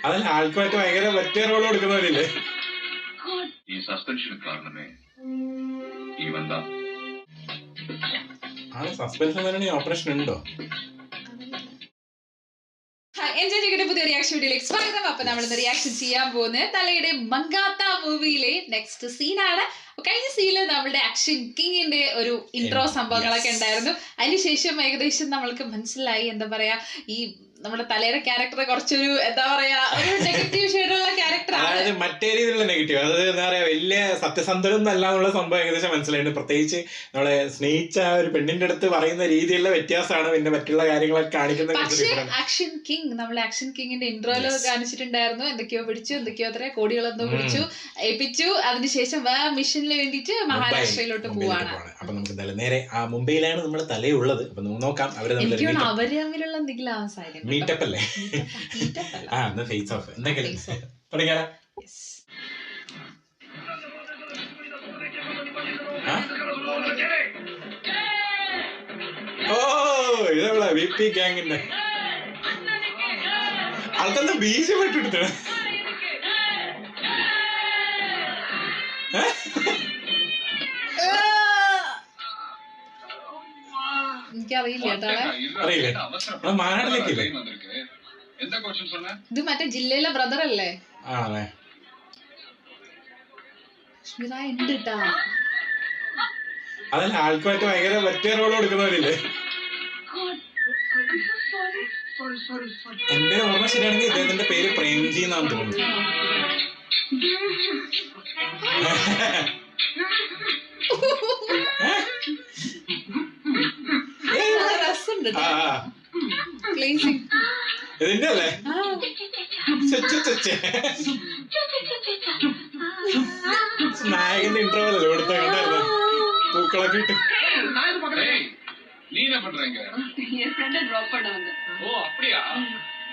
അതല്ല ആൾക്കാർക്ക് ഭയങ്കര പറ്റിയ റോൾ കൊടുക്കുന്നവരില്ലേ? ഈ സസ്പെൻഷന് കാരണമേ ഇവൻ தான். ആ സസ്പെൻഷൻ തന്നെ ഓപ്പറേഷൻ ഉണ്ടോ? എൻജോയ് പുതിയ റിയാക്ഷൻ വീഡിയോയിലേക്ക് സ്വാഗതം. അപ്പൊ നമ്മളിന്ന് റിയാക്ഷൻ ചെയ്യാൻ പോകുന്നത് തലയുടെ മങ്കാത്ത മൂവിയിലെ നെക്സ്റ്റ് സീനാണ്. കഴിഞ്ഞ സീനില് നമ്മുടെ ആക്ഷൻ കിങ്ങിന്റെ ഒരു ഇൻട്രോ സംഭവങ്ങളൊക്കെ ഉണ്ടായിരുന്നു. അതിനുശേഷം ഏകദേശം നമ്മൾക്ക് മനസ്സിലായി, എന്താ പറയാ, ഈ നമ്മുടെ തലയുടെ ക്യാരക്ടർ കുറച്ചൊരു എന്താ പറയാ ഒരു നെഗറ്റീവ് ഷെയ്ഡുള്ള ക്യാരക്ടർ, അതായത് മറ്റേ രീതിയിലുള്ള നെഗറ്റീവ്. അത് എന്താ പറയാ വലിയ സത്യസന്ധനും അല്ല എന്നുള്ള സംഭവം ഏകദേശം മനസ്സിലായിട്ടുണ്ട്. പ്രത്യേകിച്ച് നമ്മളെ സ്നേഹിച്ച ഒരു പെണ്ണിന്റെ അടുത്ത് പറയുന്ന രീതിയിലുള്ള വ്യത്യാസമാണ് പിന്നെ മറ്റുള്ള കാര്യങ്ങളൊക്കെ കാണിക്കുന്നത്. പക്ഷേ ആക്ഷൻ കിങ്, നമ്മളെ ആക്ഷൻ കിങ്ങിന്റെ ഇൻട്രോയില് കാണിച്ചിട്ടുണ്ടായിരുന്നു, എന്തൊക്കെയോ പിടിച്ചു, എന്തൊക്കെയോ അത്ര കോടികളെന്തോ പിടിച്ചു ഏൽപ്പിച്ചു. അതിനുശേഷം വേറെ മിഷനിൽ വേണ്ടിയിട്ട് മഹാരാഷ്ട്രയിലോട്ട് പോവാണ്. അപ്പൊ നമുക്ക് എന്തായാലും നേരെ ആ മുംബൈയിലാണ് നമ്മുടെ തലയുള്ളത്. അപ്പൊ നോക്കാം അവര് തമ്മിലുള്ള എന്തെങ്കിലും മീറ്റപ്പ് അല്ലേ? ആ എന്നാ ഫേസ് ഓഫ് എന്തെങ്കിലും തുടങ്ങിയാലോ? ഓ ഇതവളെ VP ഗ്യാങ്ങിന്റെ ആൾക്കെന്താ ഭീഷണിപ്പെട്ടിട്ട് എനിക്കറിയില്ല. മാനാടിലേക്കില്ലേ? ഇത് മറ്റേ ജില്ലയിലെ ബ്രദർ അല്ലേ? അതല്ല ആൾക്കാർക്ക് ഭയങ്കര പറ്റിയ റോൾ കൊടുക്കുന്നവരില്ലേ? എന്റെ ഓർമ്മ ശരിയാണെങ്കിൽ ഇദ്ദേഹത്തിന്റെ പേര് പ്രേംജി എന്നാണ് തോന്നുന്നു. ഇതിന്റെ അല്ലേ നായകന്റെ ഇൻട്രോ അല്ലേ കൊടുത്ത കണ്ടായിരുന്നു പൂക്കളൊക്കെ ഇട്ട്. நீ என்ன பண்றீங்க? என் ஃப்ரெண்ட டிராப் பண்ண வந்தேன். ஓ அப்படியா?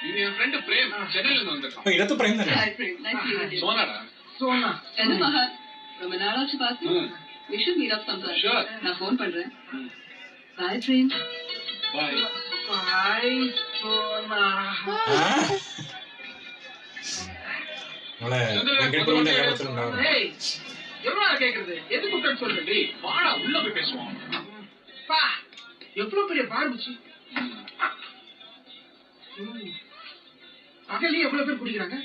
இது என் ஃப்ரெண்ட் பிரேம், சென்னையில இருந்து வந்திருக்கான். இடத்து பிரேம் தானே? Hi Prem, nice to meet you. சோனாடா. சோனா. என்ன மகா? ரொம்ப நாளாச்சு பார்த்து. We should meet up sometime. Sure. நான் ஃபோன் பண்றேன். Bye Prem. Bye. Bye Sona. നമ്മളെ വെങ്കട്ടപ്പുറത്തിന്റെ കാര്യത്തിലുണ്ടാവും. ஏய், எவ்வளவு கேக்குறது? எதுக்கு உட்கார்ந்து சொல்றடி? வாடா உள்ள போய் பேசுவோம். பா, எவ்வளவு பெரிய பார்பிச்சு. பகல்ல எவ்வளவு பேர் குடிக்கிறாங்க?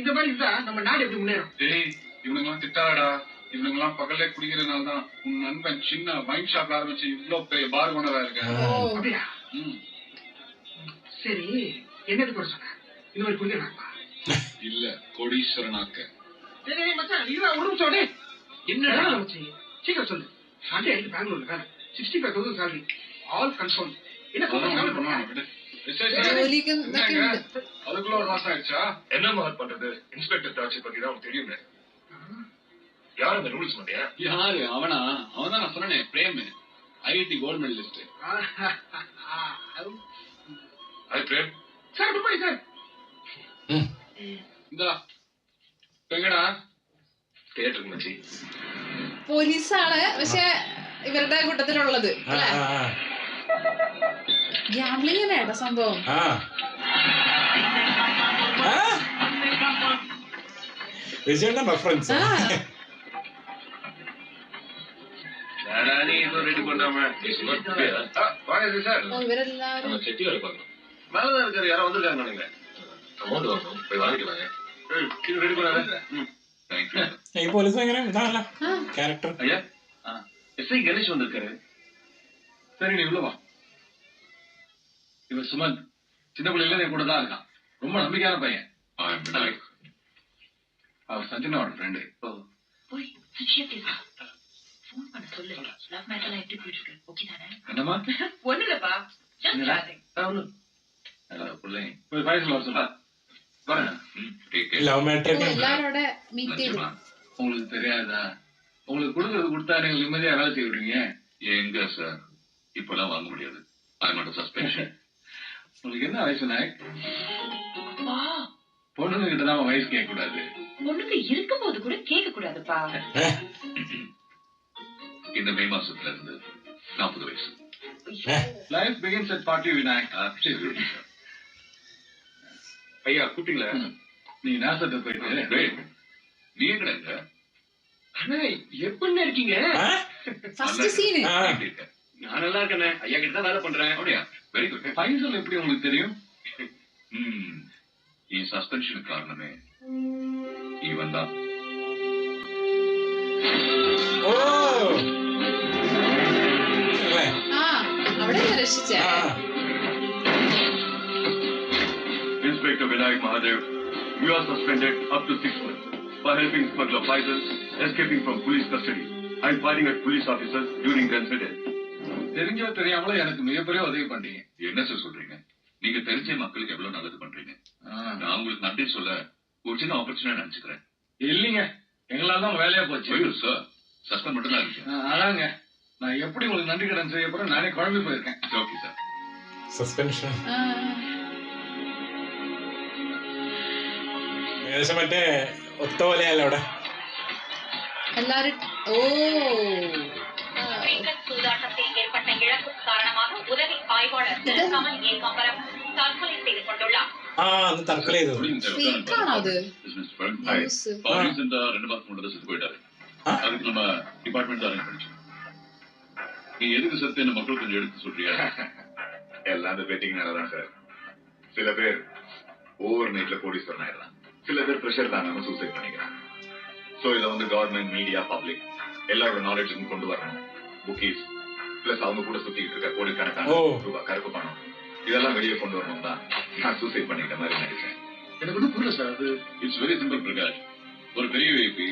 இந்த மாதிரி இருந்தா நம்ம நாடு எப்படி முன்னேறும்? டேய், இவனுங்கலாம் திட்டாடா. இவனுங்கலாம் பகல்ல குடிக்கிறனால தான் உன் நண்பன் சின்ன வைன் ஷாப் ஆரம்பிச்சு இவ்வளவு பெரிய பார் ஓனரா இருக்கான். அப்படியா? சரி, என்னது கூட சொன்ன? இந்த மாதிரி குடிக்கிறாங்களா? இல்ல, கோடீஸ்வரனாக்க. சரி மச்சான், இது ஒரு நிமிஷம் டேய். என்னடா மச்சான்? சீக்கிரம் சொல்லு. சண்டே ஆயிட்டு பெங்களூர்ல வேலை. 65,000 salary. All confirmed. என்ன சொல்றீங்க? அதுக்குள்ள ஒரு மாசம் ஆயிடுச்சா? என்ன மாதிரி பண்றது? இன்ஸ்பெக்டர் டார்ச்சர் பத்தி தான் உங்களுக்கு தெரியுமே. யார் அந்த ரூல்ஸ் மாட்டியா? யாரு அவனா? அவன் தான் நான் சொன்னேன், பிரேம், IIT கோல்ட் மெடலிஸ்ட். அது பிரேம் சார் துபாய் சார். ഇതാ എങ്ങടാ? തിയേറ്ററിൽ മച്ചി പോലീസാണ്, പക്ഷെ ഇവരുടെ കൂട്ടത്തിലുള്ളത് ഗ്യാംബ്ലിംഗ് സംഭവം. റെഫറൻസ് ரெடி பண்ணாம ഇവരെല്ലാരും செட்டி வேலை பார்க்கணும். மேலதான் இருக்காரு, யாரோ வந்திருக்காங்க நினைக்கிறேன். அமௌண்ட் வாங்கணும், போய் வாங்கிக்கலாங்க. ரெடி பண்ணாங்க. ഈ പോലീസ് ഭയങ്കര ഇതാണല്ലോ ക്യാരക്ടർ. ஐயா, SI கணேஷ் வந்திருக்காரு. சரி, நீ உள்ள வா. இவர் சுமந்த், சின்ன பிள்ளைல என் கூட தான் இருக்கான். ரொம்ப நம்பிக்கையான பையன். அவர் சஞ்சனாவோட ஃப்ரெண்டு. போய் சச்சியா பேசு. ஃபோன் பண்ண சொல்லு. லவ் மேட்டர்ல எப்படி போயிட்டு இருக்கு? ஓகே தானே? என்னம்மா? ஒண்ணுலப்பா. Just chatting. பிள்ளை போய் பாய் சொல்ல சொல்ல வரேன். ലവ് മാറ്റർ എല്ലാരോടെ മീറ്റ് ചെയ്തു. உங்களுக்கு தெரியாதா? உங்களுக்கு கொடுக்கறது கொடுத்தா நீங்க நிம்மதியா வேலை செய்ய விடுவீங்க. எங்க சார் இப்பெல்லாம் வாங்க முடியாது. I'm suspension. உங்களுக்கு என்ன வயசு நாய்? வா. பொண்ணுங்க கிட்ட தான் வயசு கேட்க கூடாது. பொண்ணுங்க இருக்கும்போது கூட கேட்க கூடாதுப்பா. இந்த மே மாசத்துல இருந்து 40 வயசு. Life begins at 40, Vinayak. ஐயா கூப்பிட்டீங்களா? நீ நாசத்தை போயிட்டு நீ எங்கடா அண்ணா எப்படின்னு இருக்கீங்க? ஃபர்ஸ்ட் சீன் நான் நல்லா இருக்கேண்ணே. ஐயா கிட்ட தான் வேலை பண்றேன். அப்படியா? Very good. ஃபைசல் எப்படி உங்களுக்கு தெரியும்? ഈ സസ്പെൻഷൻ കാരണമേ ഇവൻ தான். ഓ അവിടെ രക്ഷിച്ചേ. Inspector Vinayak Mahadev, you are suspended up to 6 months for helping smuggler Faisal escaping from police custody and firing at police officers during the incident. தெரிஞ்சோ தெரியாமலோ எனக்கு மிகப்பெரிய உதவி பண்றீங்க. என்ன சார் சொல்றீங்க? நீங்க தெரிஞ்ச மக்களுக்கு எவ்வளவு நல்லது பண்றீங்க. நான் உங்களுக்கு நன்றி சொல்ல ஒரு சின்ன ஆப்பர்ச்சுனிட்டி நினைச்சுக்கிறேன். இல்லைங்க, எங்களால தான் வேலையா போச்சு சார். சஸ்பெண்ட் மட்டும் தான் இருக்கு. அதாங்க நான் எப்படி உங்களுக்கு நன்றி கடன் செய்ய போறேன், நானே குழம்பி போயிருக்கேன். Okay sir. സസ്പെൻഷൻ ഏകദേശം മറ്റേ ഒത്ത പോലെയല്ല അവിടെ எல்லாரும். ஓ கிரிக்கெட் சூதாட்டத்தில் ஏற்பட்ட இழப்புக்கு காரணமாக உதவி ஆய்வாளர் கமல் ஏகாம்பரம் தற்கொலை செய்து கொண்டுள்ளார். അന്ന് തർക്കല ചെയ്തു. ഫേക്കാണോ അത്? ரெண்டு மாசம் முன்னாடி செத்து போயிட்டாரு. அதுக்கு நம்ம டிபார்ட்மெண்ட் தான் அரேஞ்ச் பண்ணிச்சோம். நீ எதுக்கு செத்து என்ன மக்கள் கொஞ்சம் எடுத்து சொல்றியா? எல்லாம் அந்த பெட்டிங்னால தான் சார். சில பேர் ஓவர் நைட்ல கோடீஸ்வரன் ஆயிடலாம், சில பேர் பிரஷர் தாங்காம சூசைட் பண்ணிக்கிறாங்க. சோ இதை வந்து கவர்மெண்ட், மீடியா, பப்ளிக் எல்லாரோட நாலேஜுக்கும் கொண்டு வரணும். புக்கீஸ் பிளஸ் அவங்க கூட சுத்திட்டு இருக்க கோடிக்கணக்கான ரூபாய் கருப்பு பணம் இதெல்லாம் வெளியே கொண்டு வரணும் தான் நான் சூசைட் பண்ணிக்கிட்ட மாதிரி நினைச்சேன். எனக்கு ஒன்றும் புரியல சார். அது இட்ஸ் வெரி சிம்பிள் பிரகாஷ். ஒரு பெரிய விஐபி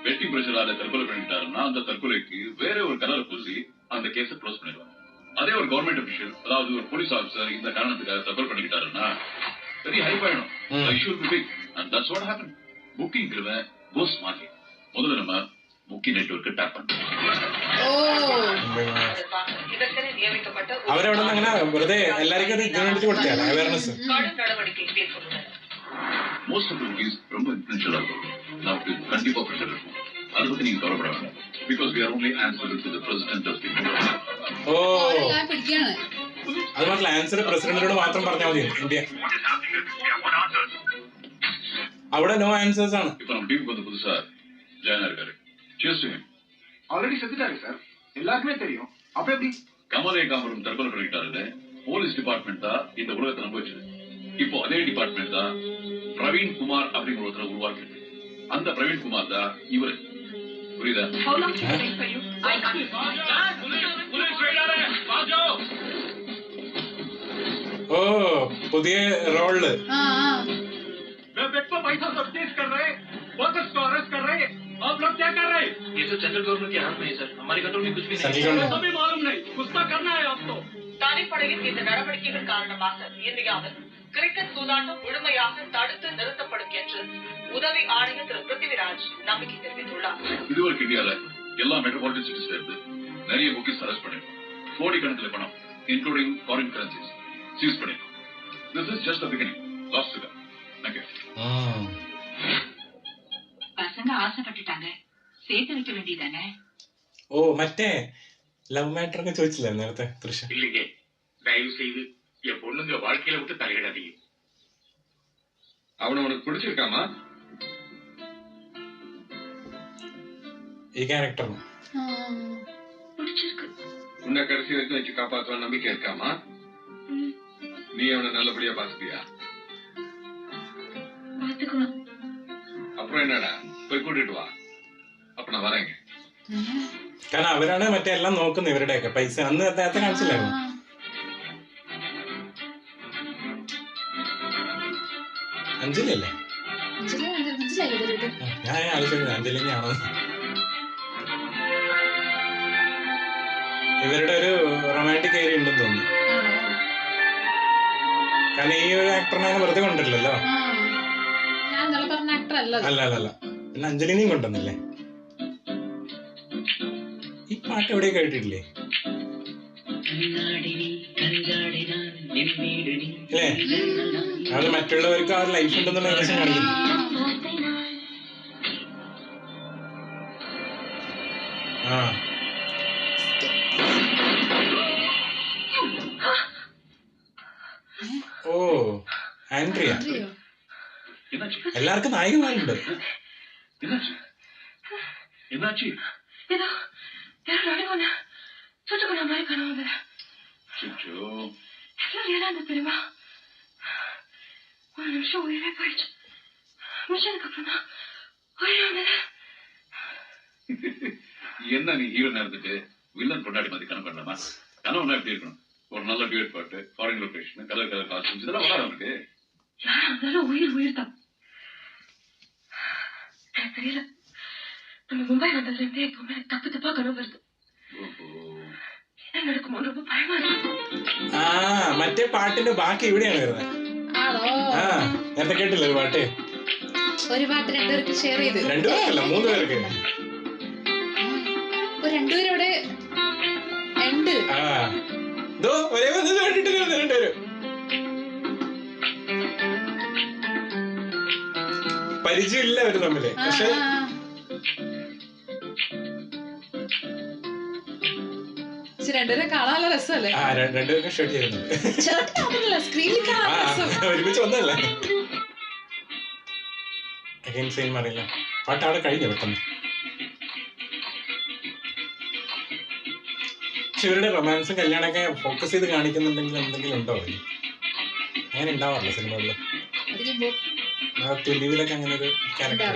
வெட்டி பிரஷரால தற்கொலை பண்ணிட்டாருன்னா அந்த தற்கொலைக்கு வேற ஒரு கலரை பூசி அந்த கேஸை க்ளோஸ் பண்ணிடுவாங்க. அதே ஒரு கவர்மெண்ட் அபிஷியல், அதாவது ஒரு போலீஸ் ஆஃபீஸர் இந்த காரணத்துக்காக தற்கொலை பண்ணிக்கிட்டாருன்னா பெரிய ஹைப் ஆயிடும். Issue big and that's what happen. புக்கிங்கிறவன் போஸ் மாதிரி முதல்ல நம்ம புக்கிங் நெட்வொர்க்கு டேப் பண்ணணும். இதற்கென நியமிக்கப்பட்ட അവരവിടെ നിന്ന് അങ്ങനെ വെറുതെ എല്ലാവർക്കും അത് ഇതിനു കൊടുത്തല്ല അവയർനെസ്. கடும் நடவடிக்கை மேற்கொண்டுள்ளனர். மோஸ்ட் ஆஃப் தி புக்கிங்ஸ் ரொம்ப இன்ஃப்ளூயன்ஷியலா இருக்கும். நமக்கு கண்டிப்பா ப்ரெஷர் இருக்கும். அதை பத்தி நீங்க கவலைப்பட வேண்டாம். Because we are only answerable to the president of the India. ഓ എല്ലാം പിടിക്കാണ്. അത് മാത്രമല്ല ആൻസർ പ്രസിഡന്റിനോട് മാത്രം പറഞ്ഞാൽ മതി. ഇന്ത്യ അവിടെ നോ ആൻസേഴ്സ് ആണ്. இப்ப நம்ம டீமுக்கு வந்து புதுசா ஜாயின் இருக்காரு. Cheers to him. ஆல்ரெடி செத்துட்டாரு சார், எல்லாருக்குமே தெரியும். அப்ப எப்படி? கமல் ஏகாம்பரம் தற்கொலை பண்ணிட்டாருன்னு போலீஸ் டிபார்ட்மெண்ட் தான் இந்த உலகத்தை நம்ப வச்சது. இப்போ அதே டிபார்ட்மெண்ட் தான் பிரவீன் குமார் அப்படிங்கிற ஒருத்தரை உருவாக்கிருக்கு. அந்த பிரவீன் குமார் தான் இவரு. புரியுதா? How long did it take for you? I can't. ഓ പുതിയ റോളില് पैसा सब चीज कर रहे हैं, वर्कर्स को अरेस्ट कर रहे हैं. आप लोग क्या कर रहे हैं? ये तो सेंट्रल गवर्नमेंट के हाथ में है सर. हमारे कंट्रोल में कुछ भी नहीं. सभी मालूम नहीं, कुछ तो करना है आपको. தனிப்படையில் இந்த நடவடிக்கைகள் காரணமாக இந்தியாவில் கிரிக்கெட் சூதாட்டம் முழுமையாக தடுத்து நிறுத்தப்படும் என்று உதவி ஆணையர் திரு பிருத்திவிராஜ் நம்பிக்கை தெரிவித்துள்ளார். இதுவரைக்கும் இந்தியால எல்லா மெட்ரோபாலிட்டன் சிட்டிஸ்ல இருந்து நிறைய புக்கிஸ் அரெஸ்ட் பண்ணிருக்கோம். கோடிக்கணக்கில் பணம் இன்க்ளூடிங் ஃபாரின் கரன்சிஸ் சீஸ் பண்ணிருக்கோம். This is just the beginning. Last to come. Thank you. பசங்க ஆசைப்பட்டுட்டாங்க, சேர்த்து வைக்க வேண்டியதானே. ഓ മറ്റേ ലവ് മാറ്റർ ഒക്കെ ചോദിച്ചില്ലേ നേരത്തെ തൃശ്ശ? இல்லைங்க, தயவு செய்து என் பொண்ணுங்க வாழ்க்கையில விட்டு தலையிடாதீங்க. அவனை உனக்கு பிடிச்சிருக்காமா? ഈ ക്യാരക്ടറിന് பிடிச்சிருக்கு. உன்னை கடைசி வரைக்கும் வச்சு காப்பாற்றுவான் நம்பிக்கை இருக்காமா? நீ அவனை நல்லபடியா பாத்துப்பியா? பாத்துக்கலாம். அப்புறம் என்னடா, போய் கூட்டிட்டு வா. அப்ப நான் வரேங்க. കാരണം അവരാണ് മറ്റേ എല്ലാം നോക്കുന്നത്, ഇവരുടെയൊക്കെ പൈസ. അന്ന് നേരത്തെ കാണിച്ചില്ലായിരുന്നു. അഞ്ജലി അല്ലേ? ഞാൻ ആലോചിക്കുന്നത് അഞ്ജലിനെയാണോ. ഇവരുടെ ഒരു റൊമാൻറ്റിക് ഏരിയ ഉണ്ടെന്ന് തോന്നുന്നു. കാരണം ഈ ഒരു ആക്ടറിനെ വെറുതെ കൊണ്ടില്ലല്ലോ. അല്ല അല്ല അല്ല, പിന്നെ അഞ്ജലിനെയും കൊണ്ടുവന്നില്ലേ. ഈ പാട്ട് എവിടെ കേട്ടിട്ടില്ലേ? അല്ലേ? അത് മറ്റുള്ളവർക്ക് ആ ലൈഫ് ഉണ്ടെന്നുള്ള ഏകദേശം കാണിക്കുന്നു. ആ ഓ ആൻഡ്രിയ. என்னாச்சு എല്ലാവർക്കും നായികമാരുണ്ട്. என்னாச்சு என்னாச்சு ஏதோ யாரோ நடுவான சுட்டுக்குள்ள மாதிரி கனவு சுச்சோ எவ்வளவு ஏடாந்து தெரியுமா? ஒரு நிமிஷம் உயிரே போயிடுச்சு. முடிச்சதுக்கு அப்புறம் தான் உயிரே வந்தது. என்ன நீ ஹீரோனா இருந்துட்டு வில்லன் கொண்டாடி மாதிரி கனவு பண்ணலாமா? கனவுனா எப்படி இருக்கணும்? ஒரு நல்ல டியூட் பாட்டு, foreign location, colour colour costumes இதெல்லாம் வராது அவனுக்கு. யாரா இருந்தாலும் உயிர் தான். எனக்கு தெரியல, நம்ம மும்பை வந்ததுல இருந்தே எப்பவுமே தப்பு தப்பா கனவு வருது. என்ன நடக்குமோ ரொம்ப பயமா இருக்கு. മറ്റേ പാട്ടിന്റെ ബാക്കി ഇവിടെയാണ് വരുന്നത്. ആണോ? നേരത്തെ കേട്ടില്ല ഒരു പാട്ട്. ഒരു പാട്ട് രണ്ടുപേർക്ക് ഷെയർ ചെയ്ത്. 2 പേർക്കല്ല 3 പേർക്ക്. രണ്ടുപേരും ഇവിടെ ഉണ്ട്. ഒരേ വന്ന് കേട്ടിട്ട് രണ്ടുപേരും പരിചയമില്ല അവര് തമ്മില്. പക്ഷെ രണ്ടുപേരെ കാണാനുള്ള രസമല്ലേ? രണ്ടുപേർക്ക് ഷർട്ട് ചെയ്യുന്നുണ്ട്. സ്ക്രീനിൽ ഒരുമിച്ച് വന്നല്ലേ. സീൻ അറിയില്ല. പാട്ട് അവിടെ കഴിഞ്ഞു പെട്ടെന്ന്. പക്ഷെ ഇവരുടെ റൊമാൻസും കല്യാണമൊക്കെ ഫോക്കസ് ചെയ്ത് കാണിക്കുന്നുണ്ടെങ്കിൽ എന്തെങ്കിലും ഉണ്ടോ? അങ്ങനെ ഉണ്ടാവാറില്ല സിനിമകളിൽ. ടിവിയിലൊക്കെ അങ്ങനെ ഒരു ക്യാരക്ടർ,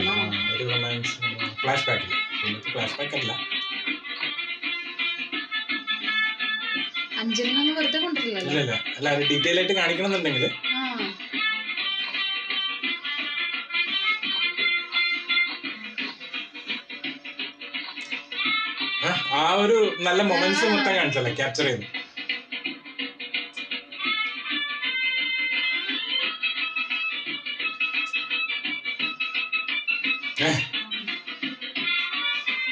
ഒരു റൊമാൻസ് ഫ്ലാഷ് ബാക്കിൽ. ഫ്ലാഷ് ബാക്ക് അല്ല, അഞ്ജലിനൊന്നും വെറുതെ കൊണ്ടിട്ടില്ലല്ലോ. ഇല്ല അല്ല, അത് ഡീറ്റെയിൽ ആയിട്ട് കാണിക്കണമെന്നുണ്ടെങ്കിൽ ആ ഒരു നല്ല മൊമെന്റ്സ് മൊത്തം കാണിച്ചല്ലേ, ക്യാപ്ചർ ചെയ്തു.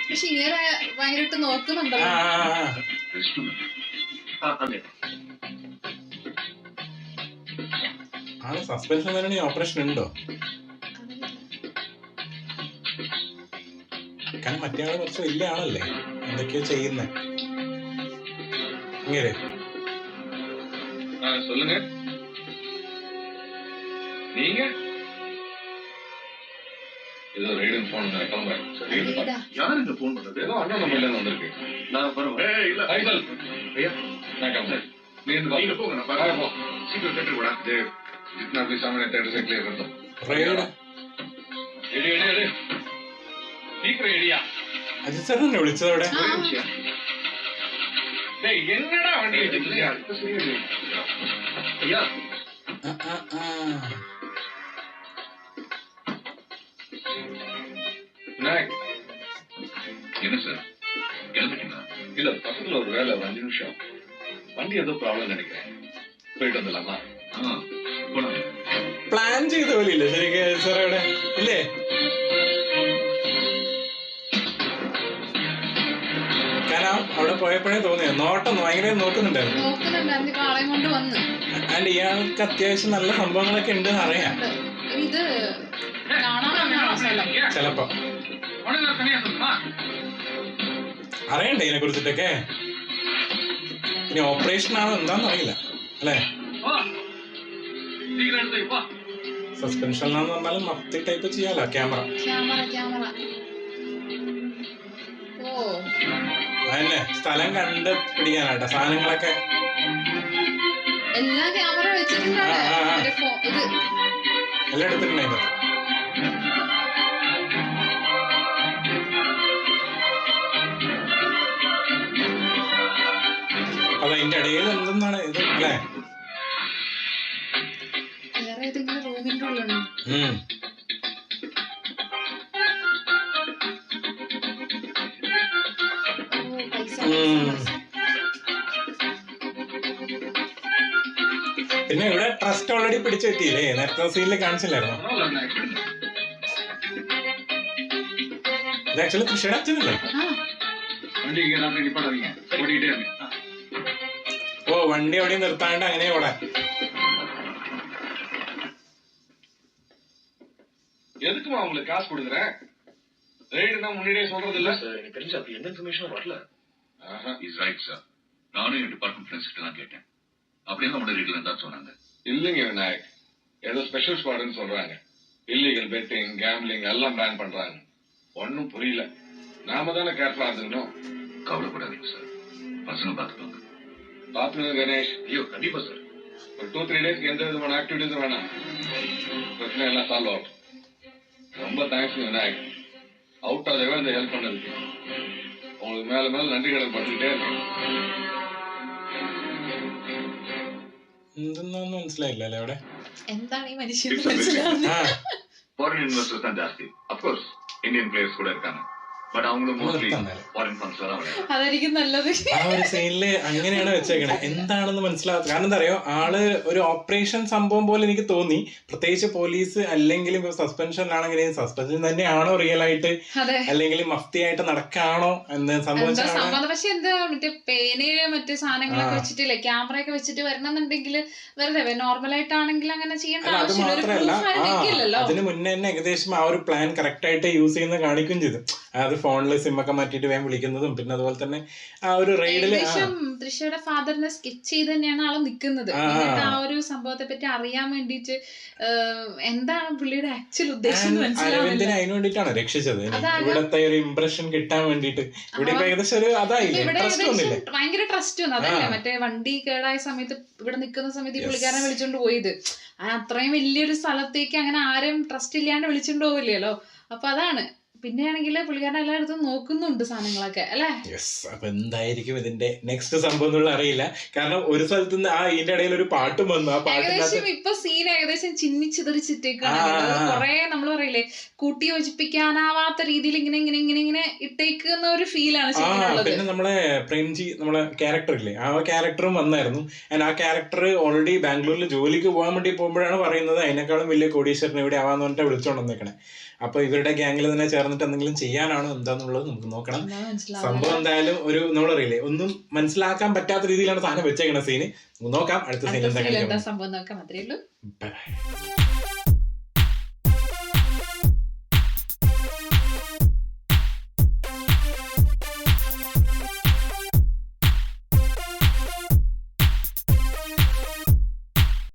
പക്ഷെ ഇങ്ങനെ ഭയങ്കരമായിട്ട് നോക്കുന്നുണ്ടോ? ആള് സസ്പെൻഷൻ തന്നെ ഓപ്പറേഷൻ ഉണ്ടോ? കാരണം മറ്റേ ആള് കുറച്ച് വലിയ ആളല്ലേ, എന്തൊക്കെയോ ചെയ്യുന്നേ. ഇങ്ങനെ சொல்லுங்க. நீங்க ஏதோ ரேடியோ போன் கிளம்புறேன். யாருக்கு போன் பண்றது? ஏதோ அண்ணா நம்பர்ல இருந்து வந்திருக்கு. நான் பரவாயில்ல. இல்ல ஐசல் ஐயா நான் கிளம்புறேன். நீங்க போங்க, நான் பாருங்க. சீக்கிரம் செட்டு கூட जितना भी सामने टेंडर से क्लियर कर दो. റേഡ് എടി സീക്രട്ട് എടിയാ. അജിത് സാറിനെ വിളിച്ചത് അവിടെ. என்னடா வண்டி வச்சிருக்கியா? ஐயா என்ன சார் கிளம்பிட்டீங்களா? இல்ல, பக்கத்துல ஒரு வேலை, ஒரு 5 நிமிஷம். வண்டி ஏதோ ப்ராப்ளம் நினைக்கிறேன். போயிட்டு வந்துடலாமா? போலாம். പ്ലാൻ ചെയ്ത പോലെ ഇല്ല ശരിക്കും സാർ അവിടെ ഇല്ലേ? കാരണം അവിടെ പോയപ്പോഴേ തോന്നിയത് നോട്ടം ഭയങ്കര നോക്കുന്നുണ്ടായിരുന്നു. ആളെയും കൊണ്ട് വന്ന്. ആൻഡ് ഇയാൾക്ക് അത്യാവശ്യം നല്ല സംഭവങ്ങളൊക്കെ ഉണ്ടെന്ന് അറിയാം. ഇത് കാണാനാണോ സ്ഥലം? ചിലപ്പോ അറിയണ്ടേ ഇതിനെ കുറിച്ചിട്ടൊക്കെ. ഇനി ഓപ്പറേഷൻ ആണോ എന്താന്ന് അറിയില്ല അല്ലേ? സസ്പെൻഷനിലാന്ന് പറഞ്ഞാലും മഫ്തി ടൈപ്പ് ചെയ്യാലോ. ക്യാമറ അതന്നെ സ്ഥലം കണ്ട് പിടിക്കാനാട്ടോ സാധനങ്ങളൊക്കെ. എല്ലാ ക്യാമറ വെച്ചിട്ടുണ്ടാണ്. എല്ലാം എടുത്തിട്ടുണ്ടായിരുന്നു. അപ്പൊ അതിന്റെ ഇടയിൽ എന്തെന്നാണ് ഇത് അല്ലേ? വേറെ ഏതെങ്കിലും റൂമിന്റെ ഉള്ളിലാണോ? പിന്നെ ഇവിടെ ട്രസ്റ്റ് ഓൾറെഡി പിടിച്ചു പറ്റിയില്ലേ? നേരത്തെ സീനിൽ കാണിച്ചില്ലായിരുന്നു. ഇത് ആക്ച്വലി കൃഷിയുടെ അച്ഛനല്ലേ? ഓ, വണ്ടി അവിടെ നിർത്താണ്ട് അങ്ങനെ ഓടാൻ. எதுக்குமா உங்களுக்கு காசு கொடுக்குறேன்? ரேடுனா முன்னாடியே சொல்றது இல்ல. எனக்கு தெரிஞ்சு அப்படி எந்த இன்ஃபர்மேஷனும் வரல. Is right sir. நானும் என் டிபார்ட்மெண்ட் ஃப்ரெண்ட்ஸ் கிட்ட தான் கேட்டேன். அப்படியே உடனே ரேட்ல இருந்தா சொன்னாங்க. இல்லைங்க விநாயக், ஏதோ ஸ்பெஷல் ஸ்குவாட்னு சொல்றாங்க. இல்லீகல் பெட்டிங் கேம்பிளிங் எல்லாம் பேன் பண்றாங்க. ஒன்னும் புரியல. நாம தானே கேர்ஃபுல்லா இருந்துக்கணும். கவலைப்படாதீங்க சார், பசங்க பார்த்துப்பாங்க. பாத்துங்க கணேஷ். ஐயோ கண்டிப்பா சார். ஒரு 2-3 டேஸ்க்கு எந்த விதமான ஆக்டிவிட்டிஸும் வேணாம். பிரச்சனை எல்லாம் சால்வ் ஆகும். ரொம்ப தேங்க்ஸ் விநாயக். ഔട്ട് ആയവ இந்த ஹெல்ப் பண்ணதுக்கு. உங்களுக்கு மேல மேல நன்றி கடன் பட்டுட்டே இருக்கேன். എന്തെന്നാന്ന് മനസ്സിലായില്ല അവിടെ. എന്താണ് ഈ മനുഷ്യൻ മനസ്സിലാവുന്നത്? ஃபாரின் இன்வெஸ்டர்ஸ் தான் ஜாஸ்தி. அப்கோர்ஸ் இந்தியன் பிளேயர்ஸ் கூட இருக்காங்க. பட் அவங்களும் மோஸ்ட்லி ஃபாரின் ஃபண்ட்ஸ்ல தான் விளையாடுறாங்க. അതായിരിക്കും നല്ലത്. ആ ഒരു സീനില് അങ്ങനെയാണ് വെച്ചേക്കണേ. എന്താണെന്ന് മനസ്സിലാവാത്ത കാരണം എന്താ അറിയോ, ആള് ഒരു ഓപ്പറേഷൻ സംഭവം പോലെ എനിക്ക് തോന്നി. പ്രത്യേകിച്ച് പോലീസ് അല്ലെങ്കിൽ ഇപ്പൊ സസ്പെൻഷനിലാണെങ്കിലും സസ്പെൻഷൻ തന്നെയാണോ റിയൽ ആയിട്ട് അതെ. അല്ലെങ്കിൽ മഫ്തിയായിട്ട് നടക്കാണോ എന്ന് എന്താ സംഭവിച്ചാണ്. സംഭവം? പക്ഷെ എന്താ മറ്റേ പേനയോ മറ്റു സാധനങ്ങളൊക്കെ വെച്ചിട്ടില്ലേ, ക്യാമറയൊക്കെ വെച്ചിട്ട് വരണമെന്നുണ്ടെങ്കിൽ വെറുതെ നോർമൽ ആയിട്ടാണെങ്കിൽ അങ്ങനെ ചെയ്യേണ്ട അല്ല, അത് ആവശ്യമില്ല. ഒരു മാത്രല്ല, proof ആയിരുന്നില്ലല്ലോ. അതിന് മുന്നേ തന്നെ ഏകദേശം ആ ഒരു പ്ലാൻ കറക്റ്റ് ആയിട്ട് യൂസ് ചെയ്യുന്ന കാണിക്കുകയും ചെയ്തു. അത് ഫോണില് സിമ്മൊക്കെ മാറ്റിയിട്ട് വേഗം വിളിക്കുന്നതും പിന്നെ അതുപോലെ തന്നെ ആ ഒരു റെയ്ഡില് ഏകദേശം തൃശ്ശയുടെ ഫാദറിനെ സ്കെച്ച് ചെയ്ത് തന്നെയാണ് ആള് നിൽക്കുന്നത്. എന്നിട്ട് ആ ഒരു സംഭവത്തെ പറ്റി അറിയാൻ വേണ്ടിട്ട് എന്താണ് പുള്ളിയുടെ ആക്ച്വൽ ഉദ്ദേശം എന്ന് മനസ്സിലാവില്ല. അരവിന്ദനെ അതിന് വേണ്ടിയിട്ടാണ് രക്ഷിച്ചത്. ഇവിടത്തെ ഒരു ഇംപ്രഷൻ കിട്ടാൻ വേണ്ടിട്ട്. ഇവിടെ ഇപ്പൊ ഏകദേശം ഒരു അതായില്ലേ, ഇവിടെ ട്രസ്റ്റ് ഒന്നുമില്ലേ. ഭയങ്കര ട്രസ്റ്റ് വന്നു. അതല്ലേ മറ്റേ വണ്ടി കേടായ സമയത്ത് ഇവിടെ നിൽക്കുന്ന സമയത്ത് ഈ പുള്ളിക്കാരനെ വിളിച്ചോണ്ട് പോയത്. അത്രയും വലിയൊരു സ്ഥലത്തേക്ക് അങ്ങനെ ആരും ട്രസ്റ്റ് ഇല്ലാണ്ട് വിളിച്ചോണ്ട് പോവില്ലല്ലോ. അപ്പൊ അതാണ്. പിന്നെയാണെങ്കിൽ പുള്ളിക്കാരൻ എല്ലായിടത്തും നോക്കുന്നുണ്ട് സാധനങ്ങളൊക്കെ അല്ലെ. യെസ്. അപ്പൊ എന്തായിരിക്കും ഇതിന്റെ നെക്സ്റ്റ് സംഭവം എന്നുള്ള അറിയില്ല. കാരണം ഒരു സ്ഥലത്ത് നിന്ന് ഇതിന്റെ ഇടയിൽ ഒരു പാട്ടും വന്നു. ആ ഏകദേശം ഇപ്പൊ സീൻ ഏകദേശം ചിന്നിച്ചിതറിച്ചിട്ടേക്കാണ്. കൊറേ നമ്മൾ പറയില്ലേ, കൂട്ടി യോജിപ്പിക്കാനാവാത്ത രീതിയിൽ ഇങ്ങനെ ഇങ്ങനെ ഇങ്ങനെ ഇങ്ങനെ ഇട്ടേക്കുന്ന ഒരു ഫീലാണ് ശരിക്കുള്ളത്. പിന്നെ നമ്മളെ പ്രേംജി നമ്മളെ ക്യാരക്ടർ ഇല്ലേ, ആ ക്യാരക്ടറും വന്നായിരുന്നു. ആൻഡ് ആ ക്യാരക്ടർ ഓൾറെഡി ബാംഗ്ലൂരിൽ ജോലിക്ക് പോകാൻ വേണ്ടി പോകുമ്പോഴാണ് പറയുന്നത് അതിനേക്കാളും വലിയ കോടീശ്വരൻ ഇവിടെ ആവാന്ന് പറഞ്ഞിട്ട് വിളിച്ചോണ്ടെന്നേക്കണേ. അപ്പൊ ഇവരുടെ ഗ്യാങ്ങിൽ തന്നെ ചേർന്നിട്ട് എന്തെങ്കിലും ചെയ്യാനാണോ എന്താന്നുള്ളത് നമുക്ക് നോക്കണം. സംഭവം എന്തായാലും ഒരു നമ്മളറിയില്ലേ, ഒന്നും മനസ്സിലാക്കാൻ പറ്റാത്ത രീതിയിലാണ് സാധനം വെച്ചേക്കണ സീന്. നോക്കാം അടുത്ത സീൻ എന്താ സംഭവം നോക്കാം. അത്രേ ഉള്ളൂ. ബൈ.